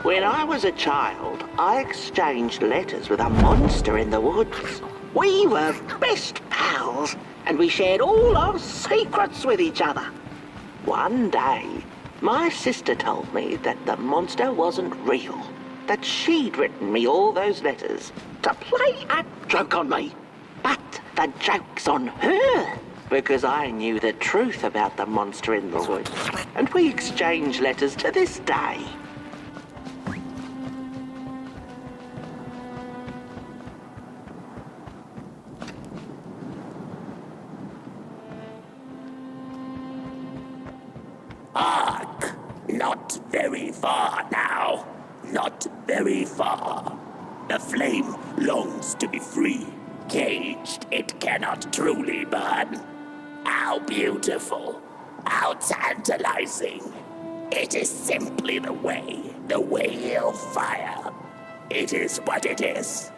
When I was a child, I exchanged letters with a monster in the woods. We were best pals, and we shared all our secrets with each other. One day, my sister told me that the monster wasn't real, that she'd written me all those letters to play a joke on me. But the joke's on her, because I knew the truth about the monster in the woods, and we exchange letters to this day. Hark! Not very far now. Not very far. The flame longs to be free. Caged, it cannot truly burn. How beautiful. How tantalizing. It is simply the way of fire. It is what it is.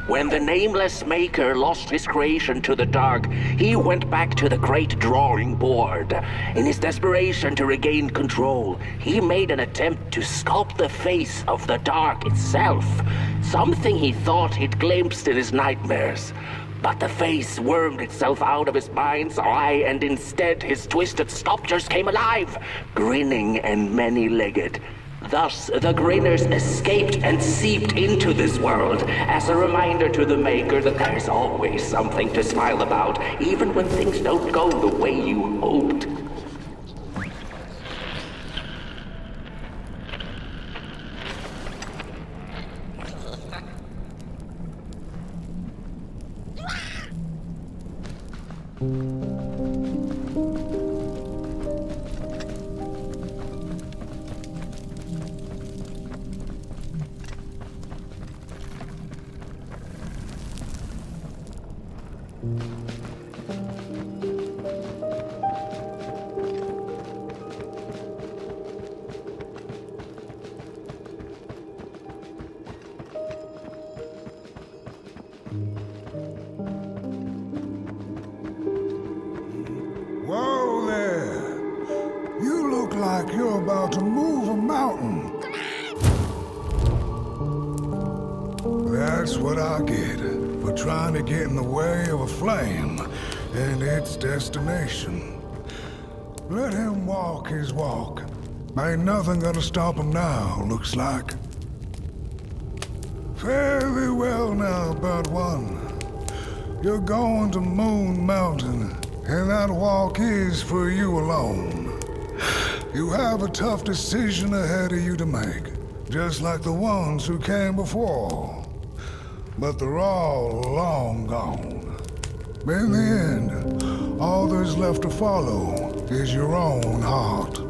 When the nameless maker lost his creation to the dark, he went back to the great drawing board. In his desperation to regain control, he made an attempt to sculpt the face of the dark itself, something he thought he'd glimpsed in his nightmares. But the face wormed itself out of his mind's eye, and instead his twisted sculptures came alive, grinning and many-legged. Thus, the grinners escaped and seeped into this world as a reminder to the maker that there's always something to smile about, even when things don't go the way you hoped. Whoa there! You look like you're about to move a mountain. That's what I get for trying to get in the way of a flame and its destination. Let him walk his walk. Ain't nothing gonna stop him now, looks like. Fare thee well now, Bird One. You're going to Moon Mountain, and that walk is for you alone. You have a tough decision ahead of you to make, just like the ones who came before. But they're all long gone. In the end, all there's left to follow is your own heart.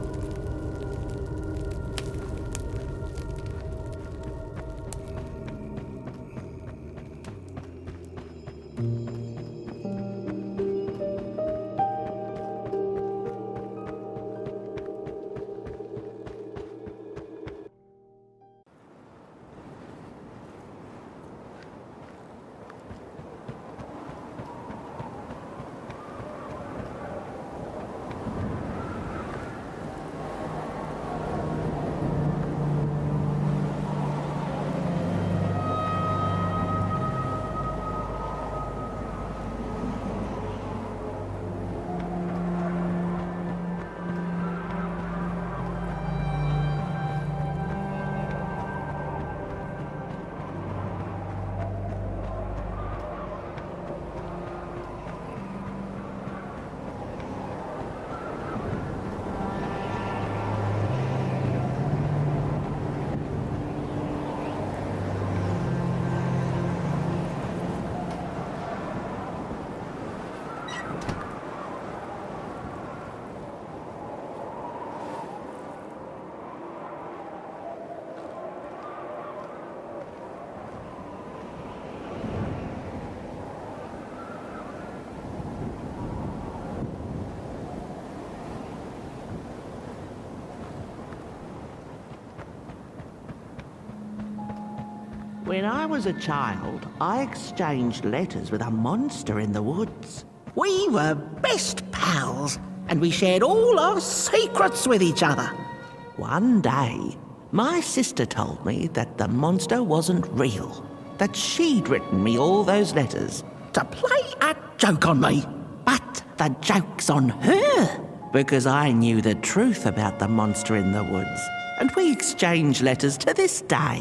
When I was a child, I exchanged letters with a monster in the woods. We were best pals, and we shared all our secrets with each other. One day, my sister told me that the monster wasn't real, that she'd written me all those letters to play a joke on me. But the joke's on her, because I knew the truth about the monster in the woods, and we exchange letters to this day.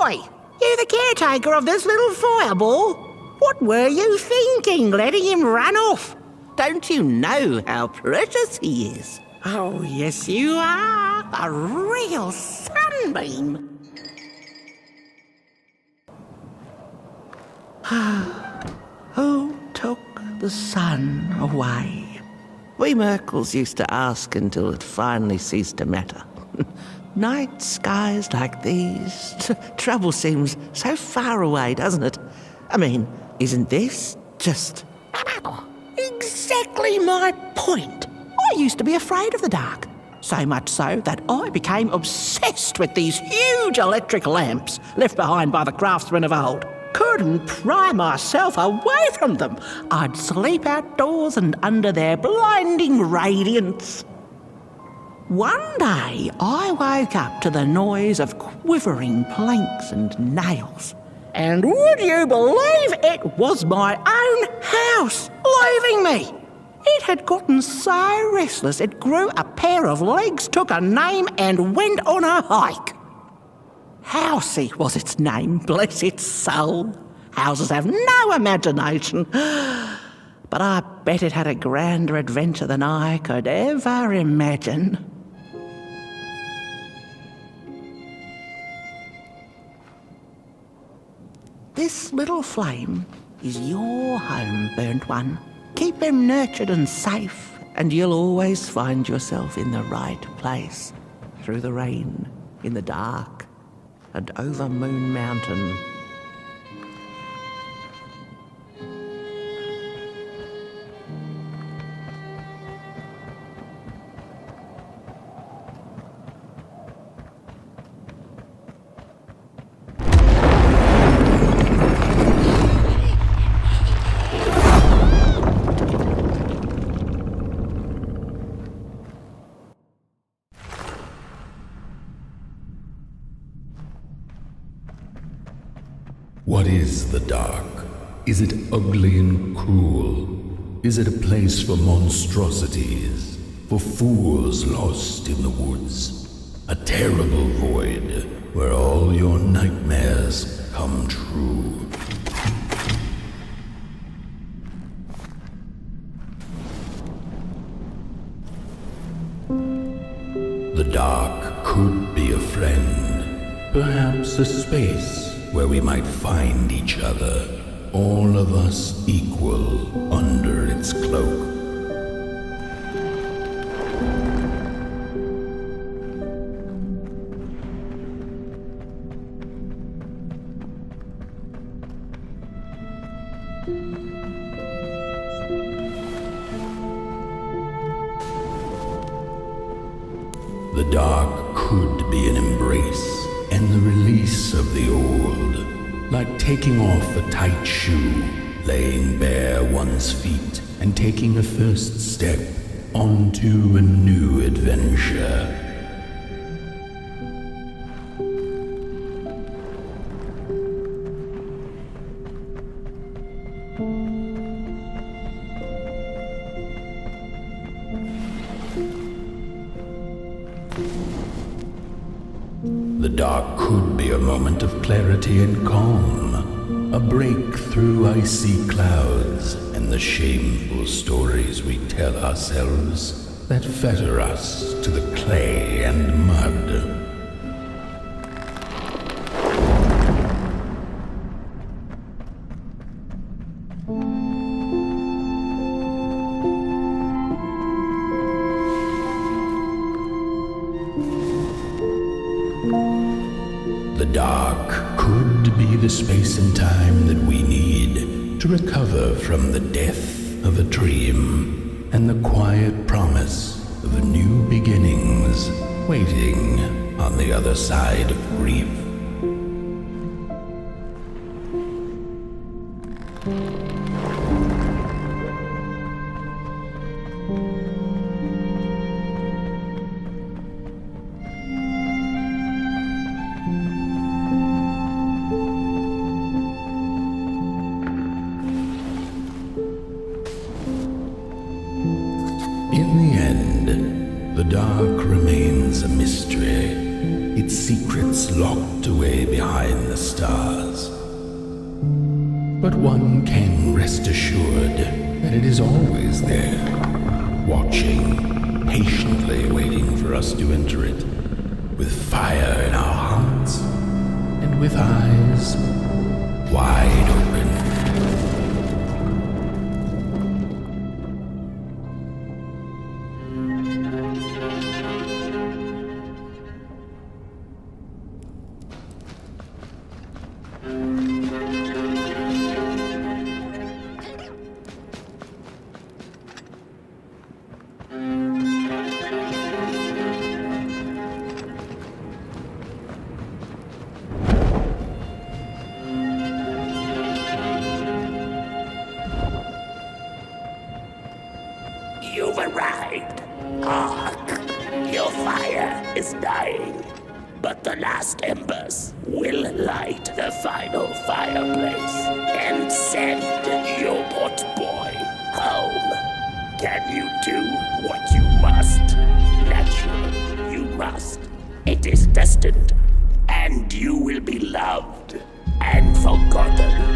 Oi! You the caretaker of this little fireball? What were you thinking, letting him run off? Don't you know how precious he is? Oh, yes you are. A real sunbeam. Who took the sun away? We Merkles used to ask until it finally ceased to matter. Night skies like these, trouble seems so far away, doesn't it? I mean, isn't this just exactly my point? I used to be afraid of the dark, so much so that I became obsessed with these huge electric lamps left behind by the craftsmen of old. couldn't pry myself away from them. I'd sleep outdoors and under their blinding radiance. One day, I woke up to the noise of quivering planks and nails. And would you believe it was my own house leaving me? It had gotten so restless it grew a pair of legs, took a name and went on a hike. Housey was its name, bless its soul. Houses have no imagination. But I bet it had a grander adventure than I could ever imagine. This little flame is your home, burnt one. Keep them nurtured and safe, and you'll always find yourself in the right place. Through the rain, in the dark, and over Moon Mountain. What is the dark? Is it ugly and cruel? Is it a place for monstrosities, for fools lost in the woods? A terrible void where all your nightmares come true. The dark could be a friend, perhaps a space where we might find each other, all of us equal under its cloak. The dark could be an embrace and the release of the old, like taking off a tight shoe, laying bare one's feet, and taking a first step onto a new adventure. The dark could be a moment of clarity and calm, a break through icy clouds and the shameful stories we tell ourselves that fetter us to the clay and mud. The dark could be the space and time that we need to recover from the death of a dream and the quiet promise of new beginnings waiting on the other side of grief. In the end, the dark remains a mystery, its secrets locked away behind the stars. But one can rest assured that it is always there, watching, patiently waiting for us to enter it, with fire in our hearts and with eyes wide open. You've arrived. Hark! Your fire is dying. But the last embers will light the final fireplace and send your pot boy home. Can you do what you must? Naturally, you must. It is destined, and you will be loved and forgotten.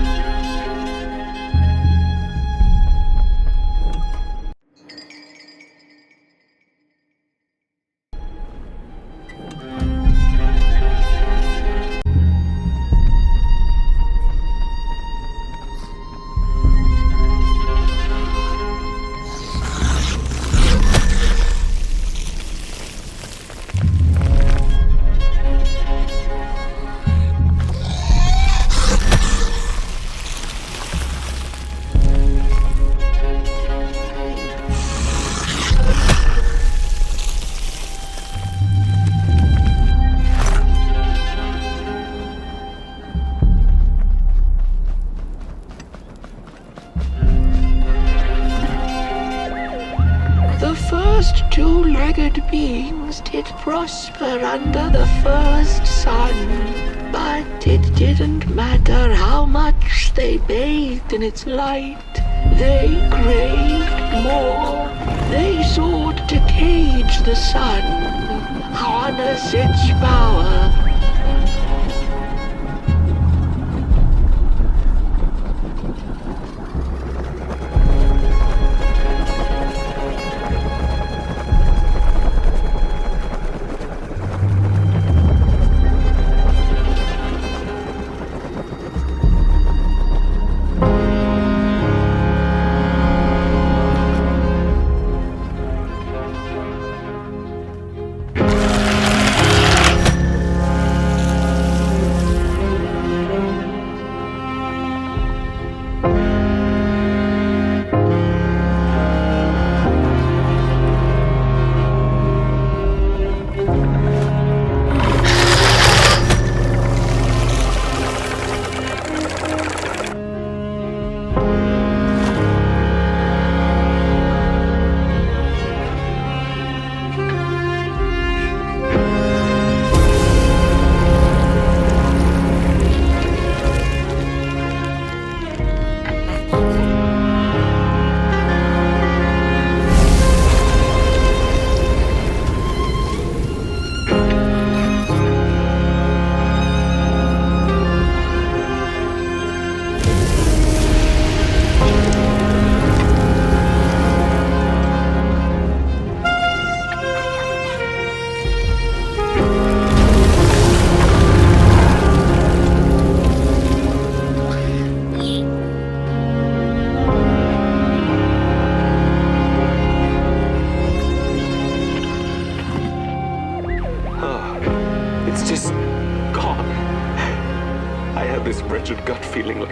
Two-legged beings did prosper under the first sun, but it didn't matter how much they bathed in its light. They craved more. They sought to cage the sun, harness its power.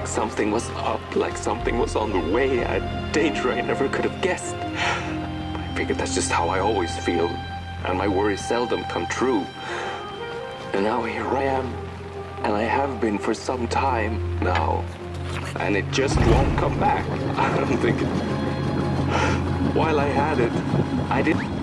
Something was up, like something was on the way, a danger I never could have guessed. I figured that's just how I always feel, and my worries seldom come true. And now here I am, and I have been for some time now, and it just won't come back. I'm thinking, while I had it, I didn't.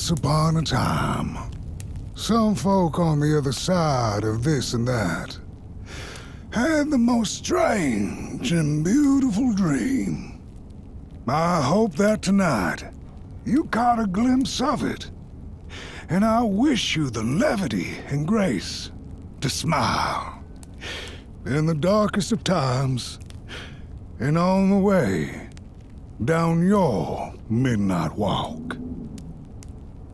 Once upon a time, some folk on the other side of this and that had the most strange and beautiful dream. I hope that tonight you caught a glimpse of it, and I wish you the levity and grace to smile in the darkest of times and on the way down your midnight walk.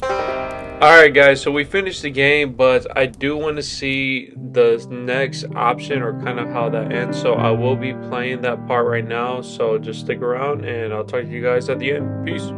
Alright guys, so we finished the game, but I do want to see the next option or kind of how that ends, so I will be playing that part right now, so just stick around and I'll talk to you guys at the end. Peace.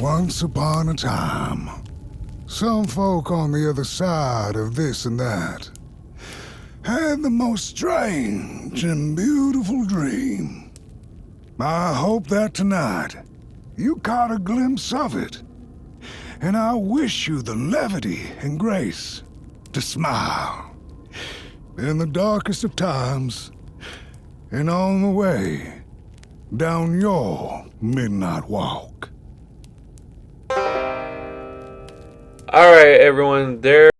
Once upon a time, some folk on the other side of this and that had the most strange and beautiful dream. I hope that tonight you caught a glimpse of it, and I wish you the levity and grace to smile in the darkest of times and on the way down your midnight walk. All right, everyone, there.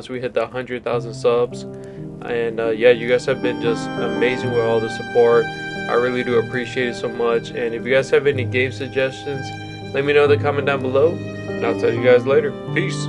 Once we hit the 100,000 subs, and yeah, you guys have been just amazing with all the support. I really do appreciate it so much. And if you guys have any game suggestions, let me know in the comment down below, and I'll tell you guys later. Peace.